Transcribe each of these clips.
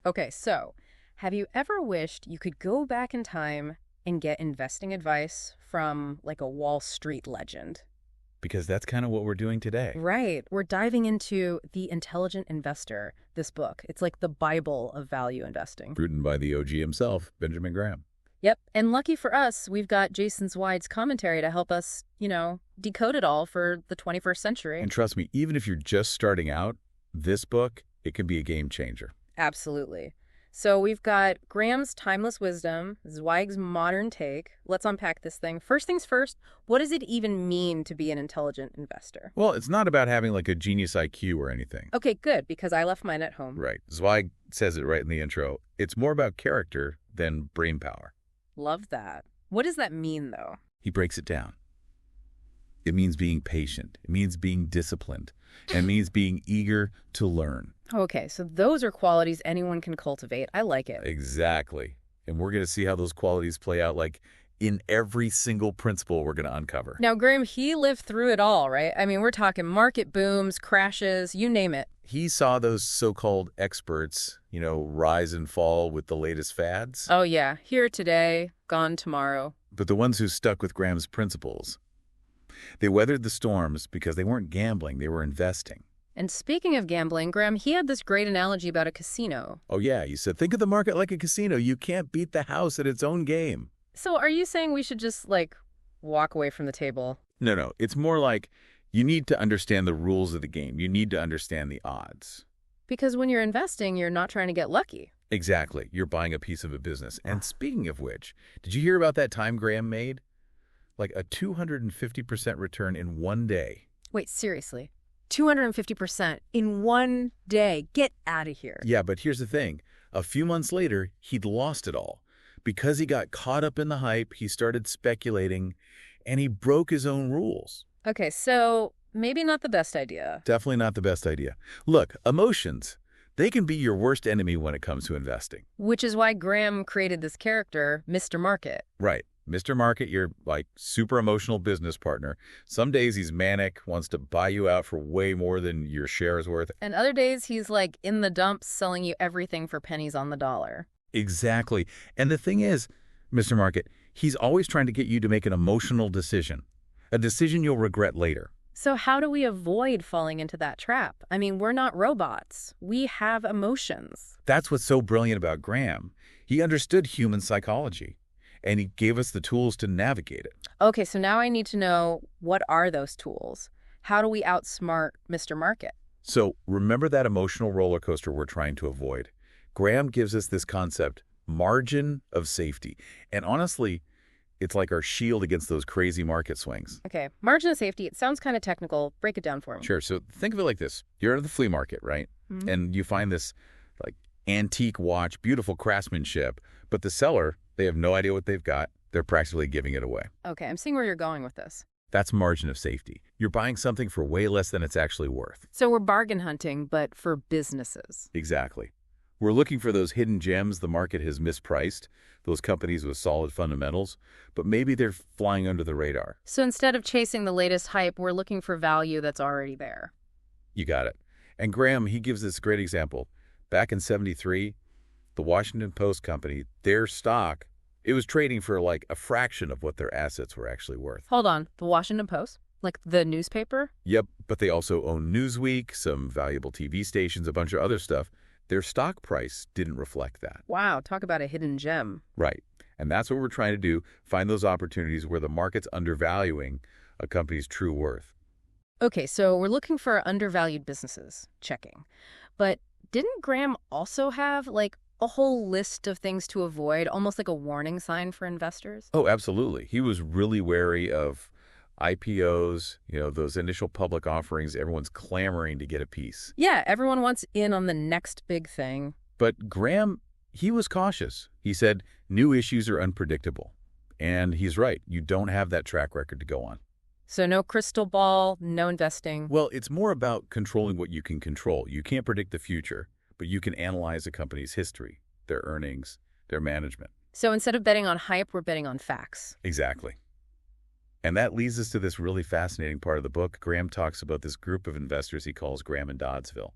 Okay, so have you ever wished you could go back in time and get investing advice from like a Wall Street legend? Because that's kind of what we're doing today. Right. We're diving into The Intelligent Investor, this book. It's like the Bible of value investing. Written by the OG himself, Benjamin Graham. Yep. And lucky for us, we've got Jason Zweig's commentary to help us, decode it all for the 21st century. And trust me, even if you're just starting out, this book, it can be a game changer. Absolutely. So we've got Graham's timeless wisdom, Zweig's modern take. Let's unpack this thing. First things first, what does it even mean to be an intelligent investor? Well, it's not about having like a genius IQ or anything. Okay, good, because I left mine at home. Right. Zweig says it right in the intro. It's more about character than brain power. Love that. What does that mean, though? He breaks it down. It means being patient. It means being disciplined. And it means being eager to learn. Okay, so those are qualities anyone can cultivate. I like it. Exactly. And we're going to see how those qualities play out like in every single principle we're going to uncover. Now, Graham, he lived through it all, right? I mean, we're talking market booms, crashes, you name it. He saw those so-called experts, rise and fall with the latest fads. Oh, yeah. Here today, gone tomorrow. But the ones who stuck with Graham's principles, they weathered the storms because they weren't gambling, they were investing. And speaking of gambling, Graham, he had this great analogy about a casino. Oh, yeah. He said, think of the market like a casino. You can't beat the house at its own game. So are you saying we should just, walk away from the table? No. It's more like you need to understand the rules of the game. You need to understand the odds. Because when you're investing, you're not trying to get lucky. Exactly. You're buying a piece of a business. And speaking of which, did you hear about that time Graham made? Like a 250% return in one day. Wait, seriously? 250% in one day? Get out of here. Yeah, but here's the thing. A few months later, he'd lost it all. Because he got caught up in the hype, he started speculating, and he broke his own rules. Okay, so maybe not the best idea. Definitely not the best idea. Look, emotions, they can be your worst enemy when it comes to investing. Which is why Graham created this character, Mr. Market. Right. Mr. Market, your super emotional business partner. Some days he's manic, wants to buy you out for way more than your share is worth. And other days he's in the dumps selling you everything for pennies on the dollar. Exactly. And the thing is, Mr. Market, he's always trying to get you to make an emotional decision, a decision you'll regret later. So how do we avoid falling into that trap? I mean, we're not robots. We have emotions. That's what's so brilliant about Graham. He understood human psychology, and he gave us the tools to navigate it. Okay, so now I need to know, what are those tools? How do we outsmart Mr. Market? So remember that emotional roller coaster we're trying to avoid. Graham gives us this concept, margin of safety. And honestly, it's like our shield against those crazy market swings. Okay, margin of safety, it sounds kind of technical. Break it down for me. Sure. So think of it like this. You're at the flea market, right? Mm-hmm. And you find this antique watch, beautiful craftsmanship, but the seller, they have no idea what they've got. They're practically giving it away. Okay, I'm seeing where you're going with this. That's margin of safety. You're buying something for way less than it's actually worth. So we're bargain hunting, but for businesses. Exactly. We're looking for those hidden gems the market has mispriced, those companies with solid fundamentals, but maybe they're flying under the radar. So instead of chasing the latest hype, we're looking for value that's already there. You got it. And Graham, he gives this great example. Back in '73, the Washington Post company, their stock, it was trading for a fraction of what their assets were actually worth. Hold on, the Washington Post? Like the newspaper? Yep, but they also own Newsweek, some valuable TV stations, a bunch of other stuff. Their stock price didn't reflect that. Wow, talk about a hidden gem. Right. And that's what we're trying to do, find those opportunities where the market's undervaluing a company's true worth. Okay, so we're looking for undervalued businesses. Checking. But didn't Graham also have, a whole list of things to avoid, almost like a warning sign for investors? Oh, absolutely. He was really wary of IPOs, those initial public offerings. Everyone's clamoring to get a piece. Yeah, everyone wants in on the next big thing. But Graham, he was cautious. He said, new issues are unpredictable. And he's right. You don't have that track record to go on. So no crystal ball, no investing. Well, it's more about controlling what you can control. You can't predict the future, but you can analyze a company's history, their earnings, their management. So instead of betting on hype, we're betting on facts. Exactly. And that leads us to this really fascinating part of the book. Graham talks about this group of investors he calls Graham and Doddsville.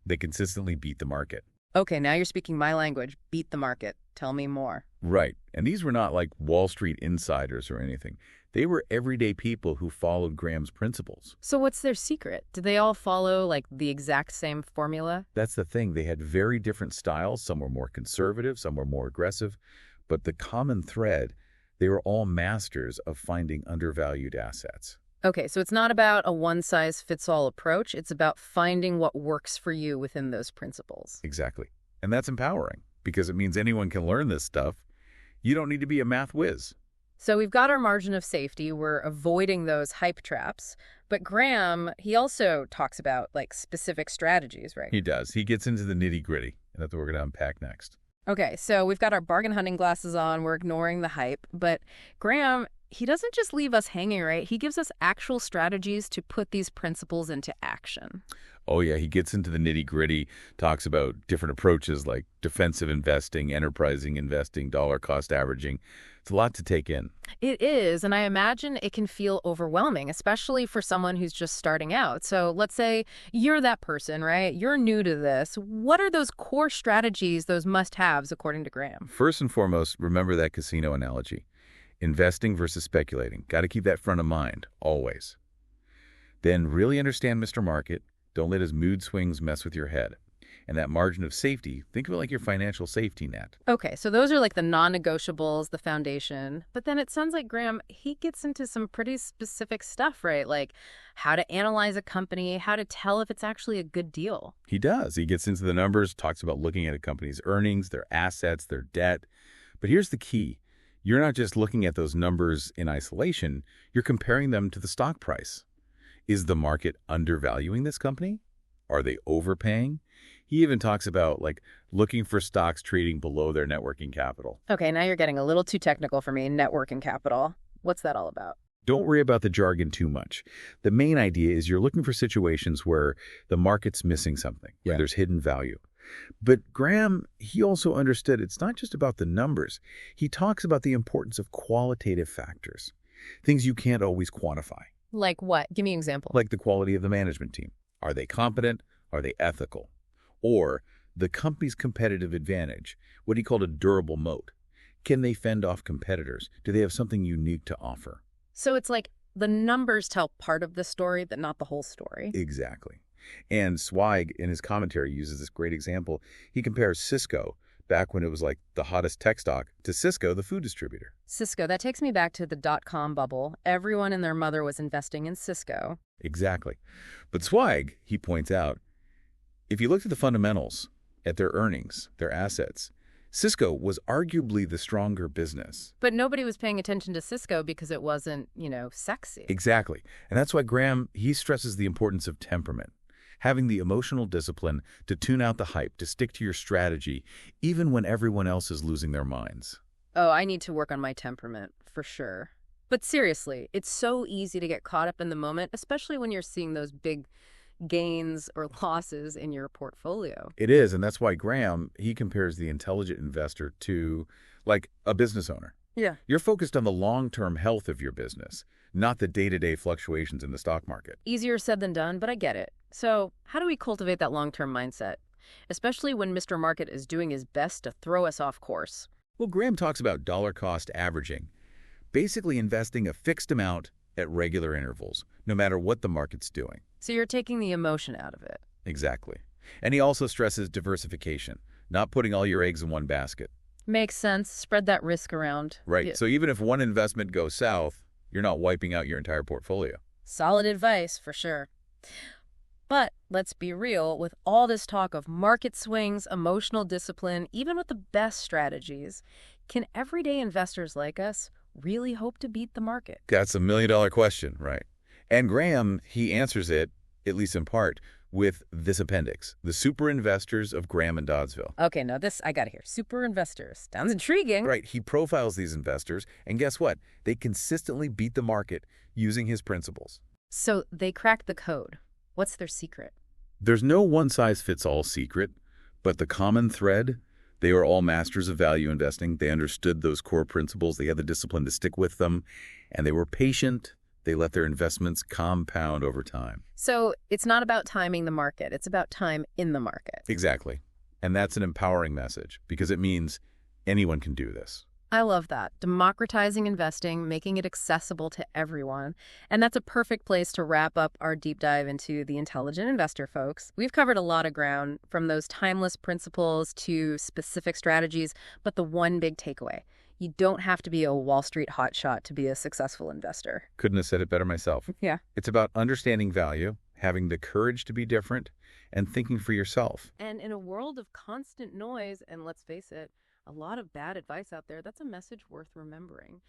They consistently beat the market. Okay, now you're speaking my language. Beat the market. Tell me more. Right. And these were not like Wall Street insiders or anything. They were everyday people who followed Graham's principles. So what's their secret? Do they all follow, like, the exact same formula? That's the thing. They had very different styles. Some were more conservative, some were more aggressive. But the common thread, they were all masters of finding undervalued assets. Okay, so it's not about a one-size-fits-all approach. It's about finding what works for you within those principles. Exactly. And that's empowering because it means anyone can learn this stuff. You don't need to be a math whiz. So we've got our margin of safety. We're avoiding those hype traps. But Graham, he also talks about, like, specific strategies, right? He does. He gets into the nitty-gritty, and that's what we're going to unpack next. Okay, so we've got our bargain hunting glasses on. We're ignoring the hype. But Graham, he doesn't just leave us hanging, right? He gives us actual strategies to put these principles into action. Oh, yeah, he gets into the nitty-gritty, talks about different approaches like defensive investing, enterprising investing, dollar cost averaging. It's a lot to take in. It is, and I imagine it can feel overwhelming, especially for someone who's just starting out. So let's say you're that person, right? You're new to this. What are those core strategies, those must-haves, according to Graham? First and foremost, remember that casino analogy. Investing versus speculating. Got to keep that front of mind, always. Then really understand Mr. Market. Don't let his mood swings mess with your head. And that margin of safety, think of it like your financial safety net. Okay, so those are like the non-negotiables, the foundation. But then it sounds like Graham, he gets into some pretty specific stuff, right? Like how to analyze a company, how to tell if it's actually a good deal. He does. He gets into the numbers, talks about looking at a company's earnings, their assets, their debt. But here's the key. You're not just looking at those numbers in isolation. You're comparing them to the stock price. Is the market undervaluing this company? Are they overpaying? He even talks about, like, looking for stocks trading below their net working capital. Okay, now you're getting a little too technical for me. Net working capital. What's that all about? Don't worry about the jargon too much. The main idea is you're looking for situations where the market's missing something, where there's hidden value. But Graham, he also understood it's not just about the numbers. He talks about the importance of qualitative factors, things you can't always quantify. Like what? Give me an example. Like the quality of the management team. Are they competent? Are they ethical? Or the company's competitive advantage, what he called a durable moat. Can they fend off competitors? Do they have something unique to offer? So it's like the numbers tell part of the story, but not the whole story. Exactly. And Zweig, in his commentary, uses this great example. He compares Cisco, back when it was like the hottest tech stock, to Cisco, the food distributor. Cisco, that takes me back to the dot-com bubble. Everyone and their mother was investing in Cisco. Exactly. But Zweig, he points out, if you looked at the fundamentals, at their earnings, their assets, Cisco was arguably the stronger business. But nobody was paying attention to Cisco because it wasn't, sexy. Exactly. And that's why Graham, he stresses the importance of temperament. Having the emotional discipline to tune out the hype, to stick to your strategy, even when everyone else is losing their minds. Oh, I need to work on my temperament, for sure. But seriously, it's so easy to get caught up in the moment, especially when you're seeing those big gains or losses in your portfolio. It is, and that's why Graham, he compares the intelligent investor to, like, a business owner. Yeah. You're focused on the long-term health of your business, not the day-to-day fluctuations in the stock market. Easier said than done, but I get it. So how do we cultivate that long-term mindset, especially when Mr. Market is doing his best to throw us off course? Well, Graham talks about dollar cost averaging, basically investing a fixed amount at regular intervals, no matter what the market's doing. So you're taking the emotion out of it. Exactly. And he also stresses diversification, not putting all your eggs in one basket. Makes sense. Spread that risk around. Right. Yeah. So even if one investment goes south, you're not wiping out your entire portfolio. Solid advice, for sure. But let's be real, with all this talk of market swings, emotional discipline, even with the best strategies, can everyday investors like us really hope to beat the market? That's a million-dollar question, right? And Graham, he answers it, at least in part, with this appendix, The Super Investors of Graham and Doddsville. Okay, now this, I got to hear. Super investors. Sounds intriguing. Right, he profiles these investors, and guess what? They consistently beat the market using his principles. So they cracked the code. What's their secret? There's no one-size-fits-all secret, but the common thread, they were all masters of value investing. They understood those core principles. They had the discipline to stick with them, and they were patient. They let their investments compound over time. So it's not about timing the market. It's about time in the market. Exactly. And that's an empowering message because it means anyone can do this. I love that. Democratizing investing, making it accessible to everyone. And that's a perfect place to wrap up our deep dive into the intelligent investor, folks. We've covered a lot of ground, from those timeless principles to specific strategies, but the one big takeaway: you don't have to be a Wall Street hotshot to be a successful investor. Couldn't have said it better myself. Yeah. It's about understanding value, having the courage to be different, and thinking for yourself. And in a world of constant noise, and let's face it, a lot of bad advice out there, that's a message worth remembering.